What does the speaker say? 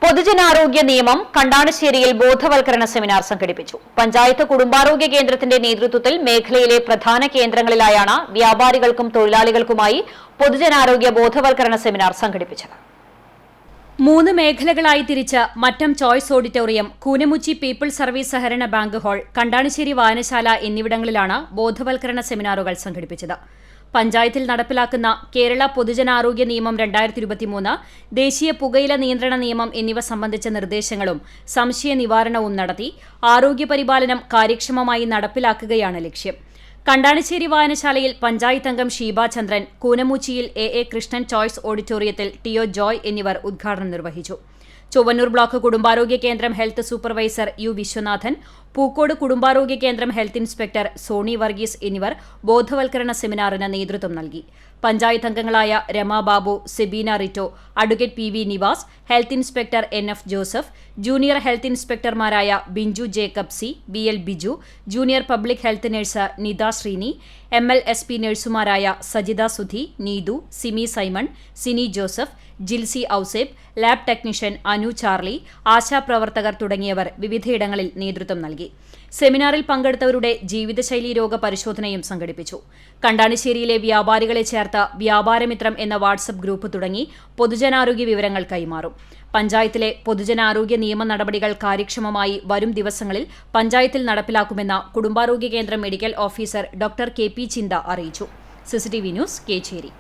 പൊതുജനാരോഗ്യ നിയമം കണ്ടാണശ്ശേരിയിൽ ബോധവൽക്കരണ സെമിനാർ സംഘടിപ്പിച്ചു. പഞ്ചായത്ത് കുടുംബാരോഗ്യ കേന്ദ്രത്തിന്റെ നേതൃത്വത്തിൽ മേഖലയിലെ പ്രധാന കേന്ദ്രങ്ങളിലായാണ് വ്യാപാരികൾക്കും തൊഴിലാളികൾക്കുമായി പൊതുജനാരോഗ്യ ബോധവൽക്കരണ സെമിനാർ സംഘടിപ്പിച്ചത്. 3 മേഖലകളായി തിരിച്ച് Mattam choice auditorium, Koonamuchi peoples service സഹകരണ ബാങ്ക് ഹാൾ, കണ്ടാണശ്ശേരി വായനശാല എന്നിവിടങ്ങളിലാണ് ബോധവൽക്കരണ സെമിനാറുകൾ സംഘടിപ്പിച്ചത്. പഞ്ചായത്തിൽ നടപ്പിലാക്കുന്ന കേരള പൊതുജനാരോഗ്യ നിയമം 2023, ദേശീയ പുകയില നിയന്ത്രണ നിയമം എന്നിവ സംബന്ധിച്ച നിർദ്ദേശങ്ങളും സംശയ നിവാരണവും നടത്തി ആരോഗ്യപരിപാലനം കാര്യക്ഷമമായി നടപ്പിലാക്കുകയാണ് ലക്ഷ്യം. കണ്ടാണശ്ശേരി വായനശാലയിൽ പഞ്ചായത്ത് അംഗം ഷീബ ചന്ദ്രൻ, കൂനമുച്ചിയിൽ എ കൃഷ്ണൻ ചോയ്സ് ഓഡിറ്റോറിയത്തിൽ ടിഒ ജോയ് എന്നിവർ ഉദ്ഘാടനം നിർവഹിച്ചു. ചൊവ്വന്നൂർ ബ്ലോക്ക് കുടുംബാരോഗ്യ കേന്ദ്രം health supervisor U Viswanathan, Pookode കുടുംബാരോഗ്യ കേന്ദ്രം ഹെൽത്ത് ഇൻസ്പെക്ടർ സോണി വർഗീസ് എന്നിവർ ബോധവൽക്കരണ സെമിനാറിന് നേതൃത്വം നൽകി. പഞ്ചായത്ത് അംഗങ്ങളായ Rama Babu, Sebeena Ritto, advocate P V Nivas, health inspector NF Joseph, junior health ഇൻസ്പെക്ടർമാരായ Binju Jacob C, BL Biju, junior public health nurse Nitha Sreeni, MLSP നഴ്സുമാരായ സജിത സുധി, നീതു, സിമി സൈമൺ, സിനി ജോസഫ്, ജിൽസി ഔസേബ്, ലാബ് ടെക്നീഷ്യൻ അനു ചാർലി, ആശാപ്രവർത്തകർ തുടങ്ങിയവർ വിവിധയിടങ്ങളിൽ നേതൃത്വം നൽകി. സെമിനാറിൽ പങ്കെടുത്തവരുടെ ജീവിതശൈലി രോഗ പരിശോധനയും സംഘടിപ്പിച്ചു. കണ്ടാണശ്ശേരിയിലെ വ്യാപാരികളെ ചേർത്ത് വ്യാപാരമിത്രം എന്ന വാട്സപ്പ് ഗ്രൂപ്പ് തുടങ്ങി പൊതുജനാരോഗ്യ വിവരങ്ങൾ കൈമാറും. പഞ്ചായത്തിലെ പൊതുജനാരോഗ്യ നിയമ നടപടികൾ കാര്യക്ഷമമായി വരും ദിവസങ്ങളിൽ പഞ്ചായത്തിൽ നടപ്പിലാക്കുമെന്ന് കുടുംബാരോഗ്യ കേന്ദ്രം മെഡിക്കൽ ഓഫീസർ ഡോക്ടർ KP ചിന്ത അറിയിച്ചു. CCTV news, Kecheri.